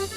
Udah,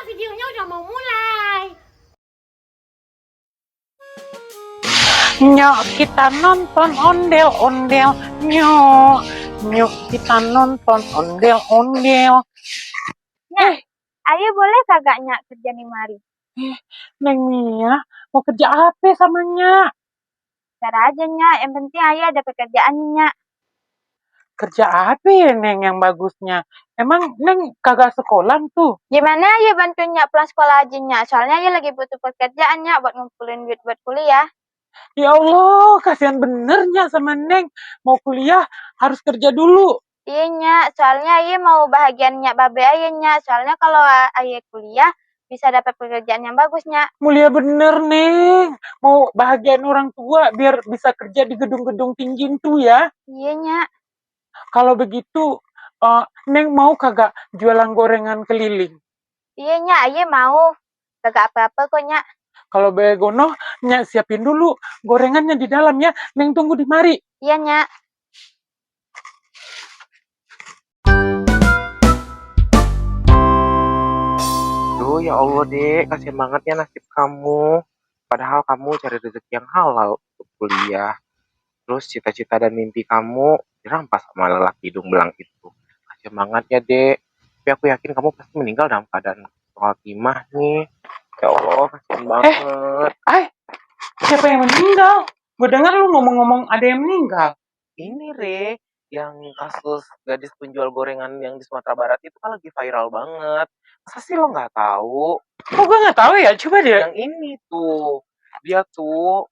videonya udah mau mulai. Nyok kita nonton ondel-ondel, nyok. Nyok kita nonton ondel-ondel. Ayo boleh kagak Nyak kerja nih mari? Neng Mia, mau kerja apa sama Nyak? Cara aja Nyak, yang penting ayah ada pekerjaan nih Nyak. Kerja apa ya Neng yang bagusnya? Emang Neng kagak sekolah tuh? Gimana ayah bantuin Nyak pulang sekolah aja Nyak? Soalnya ayah lagi butuh pekerjaan Nyak buat ngumpulin duit buat kuliah. Ya Allah, kasihan bener Nyak sama Neng. Mau kuliah harus kerja dulu. Iya Nyak, soalnya ayah mau bahagian Nyak babe ayah Nyak. Soalnya kalau ayah kuliah bisa dapat pekerjaan yang bagus Nyak. Mulia bener Neng. Mau bahagian orang tua biar bisa kerja di gedung-gedung tinggi tuh ya. Iya Nyak. Kalau begitu, Neng mau kagak jualan gorengan keliling? Iya Nyak, ayah mau. Kagak apa-apa kok Nyak. Kalau begono, Nyak siapin dulu gorengannya di dalam ya. Neng tunggu di mari. Iya Nyak. Duh, ya Allah, Dek. Kasihan banget ya nasib kamu. Padahal kamu cari rezeki yang halal untuk kuliah. Terus cita-cita dan mimpi kamu dirampas sama lelaki hidung belang itu. Kasihan banget ya, Dek. Tapi aku yakin kamu pasti meninggal dalam keadaan khotimah nih. Ya Allah, kasihan banget. Siapa yang meninggal? Gue dengar lu ngomong-ngomong ada yang meninggal. Ini, Re, yang kasus gadis penjual gorengan yang di Sumatera Barat itu kan lagi viral banget. Masa sih lo nggak tahu? Kok gue nggak tahu ya? Coba deh. Yang ini tuh, dia tuh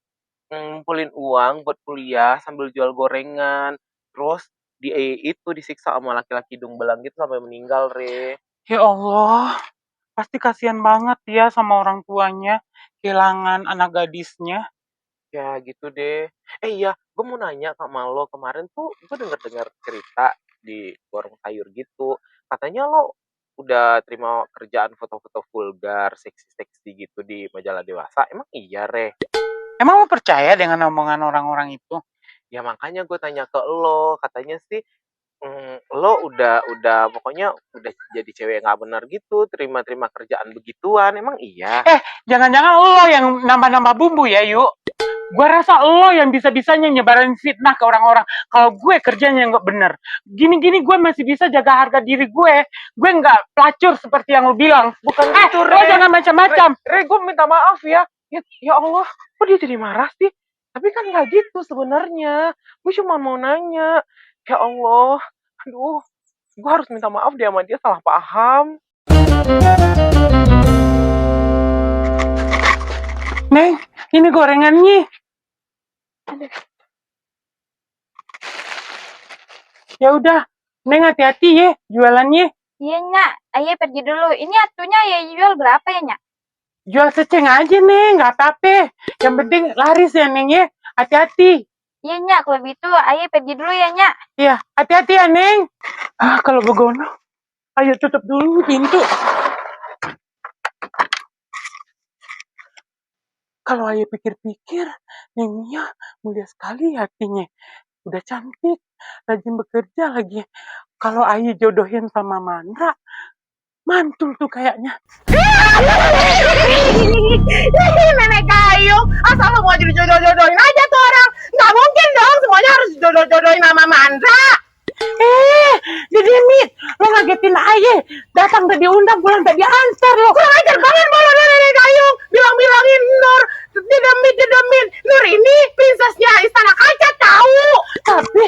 ngumpulin uang buat kuliah sambil jual gorengan. Terus itu disiksa sama laki-laki hidung belang gitu sampai meninggal, Re. Ya Allah, pasti kasihan banget ya sama orang tuanya kehilangan anak gadisnya. Ya gitu deh. Iya, gue mau nanya sama lo. Kemarin tuh gue denger-dengar cerita di warung sayur gitu. Katanya lo udah terima kerjaan foto-foto vulgar, seksi-seksi gitu di majalah Dewasa. Emang iya, Re? Emang lo percaya dengan omongan orang-orang itu? Ya makanya gue tanya ke lo. Katanya sih lo udah pokoknya udah jadi cewek nggak benar gitu, terima kerjaan begituan. Emang iya? Jangan-jangan lo yang nambah-nambah bumbu ya, yuk. Gue rasa lo yang bisa-bisanya nyebarin fitnah ke orang-orang. Kalau gue kerjanya nggak bener. Gini-gini gue masih bisa jaga harga diri gue. Gue nggak pelacur seperti yang lo bilang. Bukan gitu, Lo jangan macam-macam. Re, gue minta maaf ya. Ya Allah, kok dia jadi marah sih? Tapi kan nggak gitu sebenarnya. Gue cuma mau nanya. Ya Allah, aduh, gue harus minta maaf dia sama dia salah paham. Neng, ini gorengannya. Ya udah, Neng hati-hati ya jualannya. Iya Nyak, ayah pergi dulu. Ini atunya ayah jual berapa ya Nyak? Jual seceng aja Neng, nggak apa-apa. Yang penting laris ya Neng ya. Hati-hati. Iya Nyak, kalau gitu ayah pergi dulu ya Nyak. Iya, hati-hati ya Neng. Kalau begono, ayo tutup dulu pintu. Kalau ayah pikir-pikir, Neng Mia mulia sekali hatinya. Udah cantik, rajin bekerja lagi. Kalau ayah jodohin sama Mandra, mantul tuh kayaknya. Nenek Gayung, asal lu mau dijodoh-jodohin aja tuh orang. Nggak mungkin dong semuanya harus dijodoh-jodohin sama Mandra. Didimit, lo ngagetin ayah. Datang tadi undang, pulang tadi antar lo. Kurang ajar banget malah Nenek Gayung. Bilang-bilangin Nur. Didemit. Nur ini prinsesnya Istana Kaca tahu. Tapi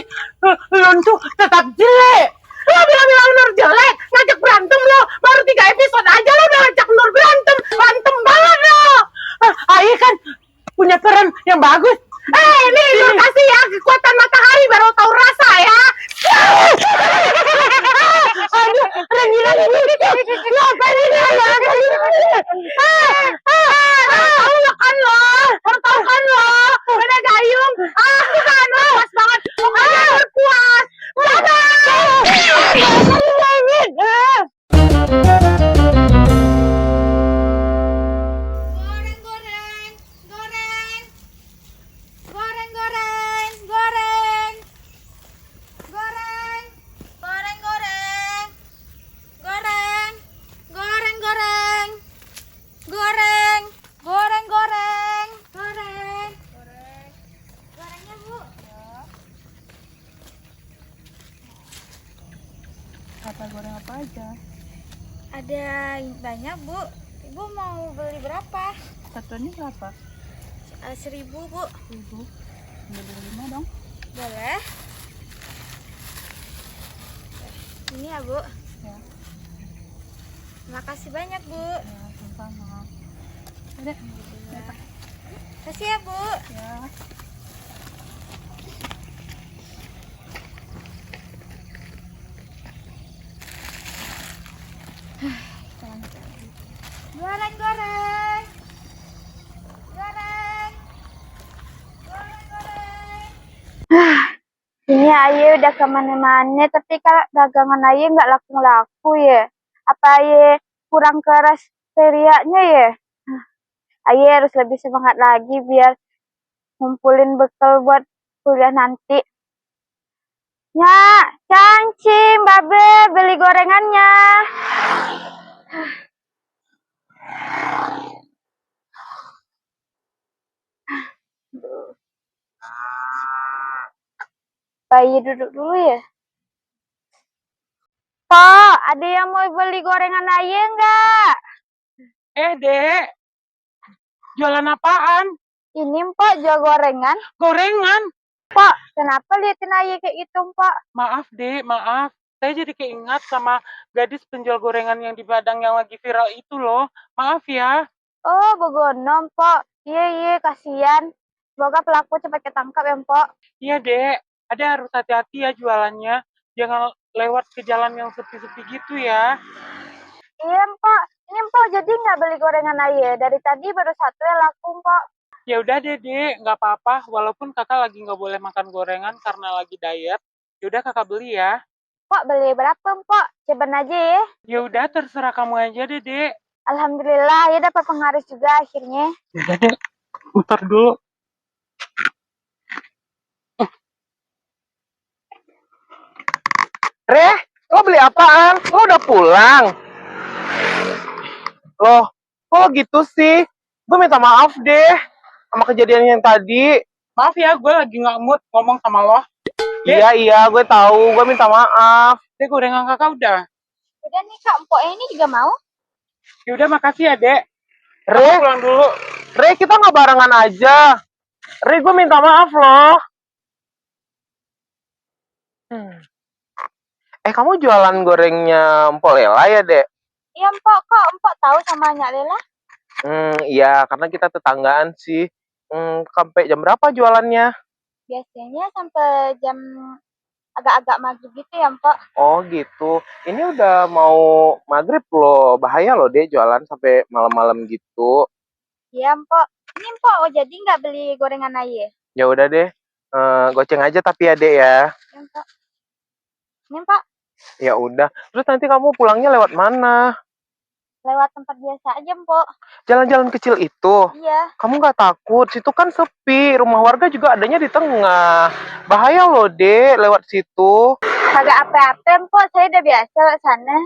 lo tuh tetap jelek. Lo bilang-bilang Nur jelek, ngajak berantem lo. Baru 3 episode aja lo udah ngajak Nur berantem. Berantem banget lo. Ayah kan punya peran yang bagus. Ini Nur kasih ya kekuatan matahari baru tahu rasa ya. Aduh, lagi. Ngapain ini? Tahu kan lo. Nenek Gayung. Kan lo pas banget. Pokoknya Nur puas. Kata goreng apa aja? Ada banyak, Bu. Ibu mau beli berapa? Satuannya berapa? 1.000, Bu. 1.000. Beli 5 dong. Boleh. Ini ya, Bu. Ya, Terima kasih banyak, Bu. ya sama-sama. Udah, Kasih ya, Bu. ya. Goreng, goreng. Goreng. Goreng, goreng. Ini Aye udah kemana-mana, tapi kalau dagangan Aye nggak laku-laku ya. Apa Aye kurang keras teriaknya ya? Aye harus lebih semangat lagi biar ngumpulin bekal buat kuliah nanti. Nyak, cancing, babe, beli gorengannya. Bayi duduk dulu ya. Kok, ada yang mau beli gorengan Aye nggak? Dek, jualan apaan? Ini Mpok jual gorengan. Gorengan? Pak, kenapa liatin Aye kayak gitu, Pak? Maaf, Dek, maaf. Saya jadi keingat sama gadis penjual gorengan yang di Padang yang lagi viral itu loh. Maaf ya. Oh, begono, Mpok. Iya, kasihan. Semoga pelaku cepat ketangkap ya, Mpok. Iya, Dek. Ada harus hati-hati ya jualannya. Jangan lewat ke jalan yang sepi-sepi gitu ya. Iya, Mpok. Ini Mpok jadi nggak beli gorengan Aye? Dari tadi baru satu yang laku, Mpok. Ya udah deh, Dek. Nggak apa-apa. Walaupun kakak lagi nggak boleh makan gorengan karena lagi diet. Ya udah kakak beli ya. Mpok, beli berapa, Mpok? Ceban aja ya. Ya udah terserah kamu aja deh, Dek. Alhamdulillah, ya dapat pengharis juga akhirnya. Ya udah, Dek. Bentar dulu. Reh, lo beli apaan? Lo udah pulang? Loh, kok gitu sih? Gue minta maaf deh sama kejadian yang tadi. Maaf ya, gue lagi nggak mood ngomong sama lo. Iya, gue tahu. Gue minta maaf. Dek, gorengan kakak udah. Udah nih, Kak. Mpok ini juga mau. Ya udah, makasih ya, Dek. Re, Kakak pulang dulu. Re, kita nggak barengan aja. Re, gue minta maaf loh. Kamu jualan gorengnya Mpok Lela ya, Dek? Iya, Mpok. Kok Mpok tahu sama Nyak Lela? Iya, karena kita tetanggaan sih. Sampai jam berapa jualannya? Biasanya sampai jam agak-agak maghrib gitu ya, Mpok. Oh gitu. Ini udah mau maghrib loh. Bahaya loh deh jualan sampai malam-malam gitu. Iya, Mpok. Ini Mpok, jadi nggak beli gorengan Aye? Ya udah deh. Goceng aja tapi ya, Dek ya. Iya, Mpok. Ini, Mpok. Ya udah. Terus nanti kamu pulangnya lewat mana? Lewat tempat biasa aja, Mpok. Jalan-jalan kecil itu. Iya. Kamu nggak takut? Situ kan sepi. Rumah warga juga adanya di tengah. Bahaya loh, Dek, lewat situ. Kagak apa-apa, Mpok. Saya udah biasa lewat sana.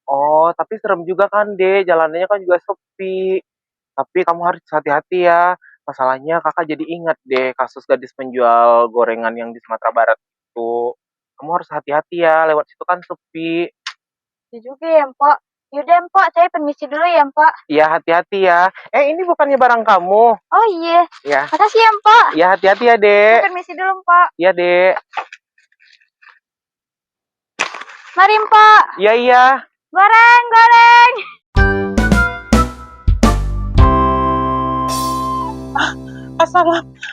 Oh, tapi serem juga kan, Dek. Jalanannya kan juga sepi. Tapi kamu harus hati-hati ya. Masalahnya kakak jadi ingat deh kasus gadis penjual gorengan yang di Sumatera Barat itu. Kamu harus hati-hati ya, lewat situ kan sepi. Itu juga ya, Mpok. Yaudah, Mpok. Saya permisi dulu ya, Mpok. Iya, hati-hati ya. Ini bukannya barang kamu. Oh iya. Ya. Makasih ya, Mpok. Ya, hati-hati ya, Saya Dek. permisi dulu, Mpok. Iya, Dek. Mari, Mpok. Iya, iya. Goreng, goreng.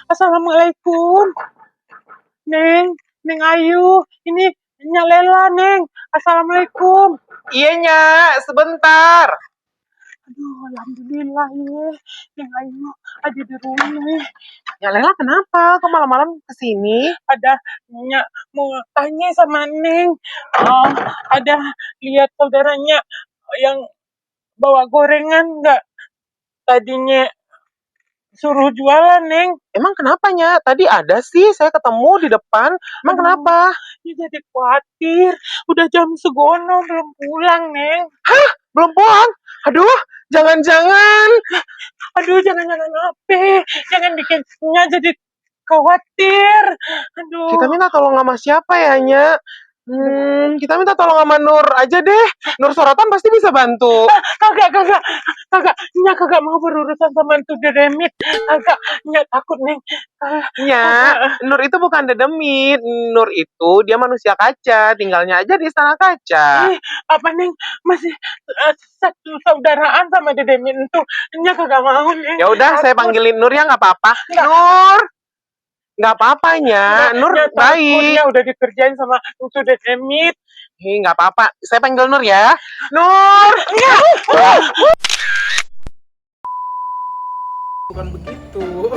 Assalamualaikum. Neng Ayu. Ini Nyak Lela, Neng. Assalamualaikum. Iya, Nyak. Sebentar. Aduh, alhamdulillah ya. Neng Ayu ada di rumah. Nyak Lela kenapa? Kok malam-malam kesini? Ada Nyak mau tanya sama Neng. Ada lihat saudaranya yang bawa gorengan nggak? Tadinya suruh jualan, Neng. Emang kenapa, Nyak? Tadi ada sih, saya ketemu di depan. Emang kenapa? Ya jadi khawatir. Udah jam segono belum pulang, Neng. Hah? Belum pulang? Aduh, jangan-jangan. Aduh, jangan-jangan apa? Jangan bikin Nyak jadi khawatir. Aduh. Kita minta tolong sama siapa ya, Nyak? Kita minta tolong sama Nur aja deh. Nur Sorotan pasti bisa bantu. Kagak. Nya kagak mau berurusan sama itu Dedemit. Kagak, nya takut, Neng. Ya, Nur itu bukan dedemit. Nur itu dia manusia kaca, tinggalnya aja di istana kaca. Apa, Neng? Masih satu saudaraan sama Dedemit itu. Nya kagak mau, Neng. Ya udah, saya panggilin Nur ya, nggak apa-apa. Nur, nggak apa-apanya. Nur Nya takut, baik. nya udah dikerjain sama itu Dedemit. Nggak apa-apa. Saya panggil Nur ya. Nur. Bukan begitu.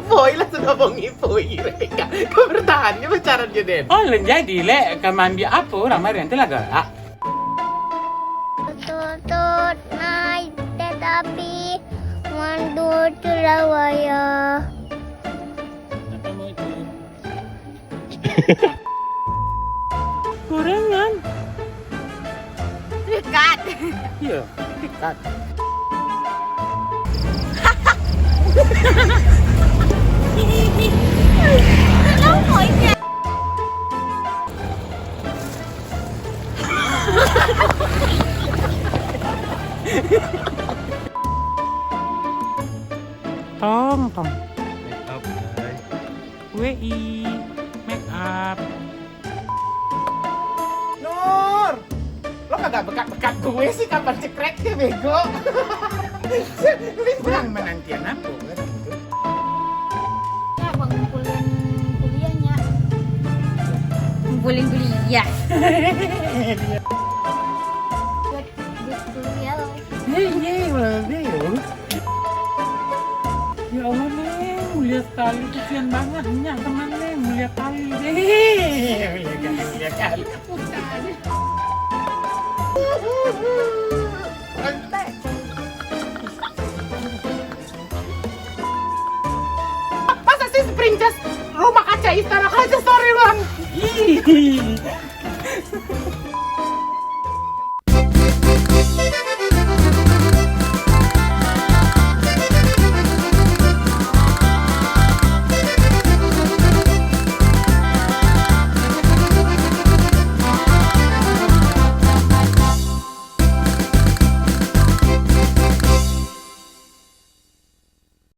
Boy lah sudah mengipu mereka. Kau bertahannya pacaran dia, Den. Oh, jadi le mandi apa ramai nanti lah galak. Tutut naik tetapi mandu Surabaya. Apa mau itu? Gorengan. Dekat. Iya, dekat. Tong. Make up, guys. WI, make up. Nur, lo kagak bekat-bekat gue sih kapan cekreknya bego. Bulan menantian apa? Ya, bang ngumpulin kuliahnya. Ngumpulin kuliah. Buat kuliah loh. Ya Allah, Neng, mulia sekali, kesian banget. Nya teman, Neng, mulia kali. Mulia kali. Masa sih princess rumah kaca istana kaca story bang? Ih.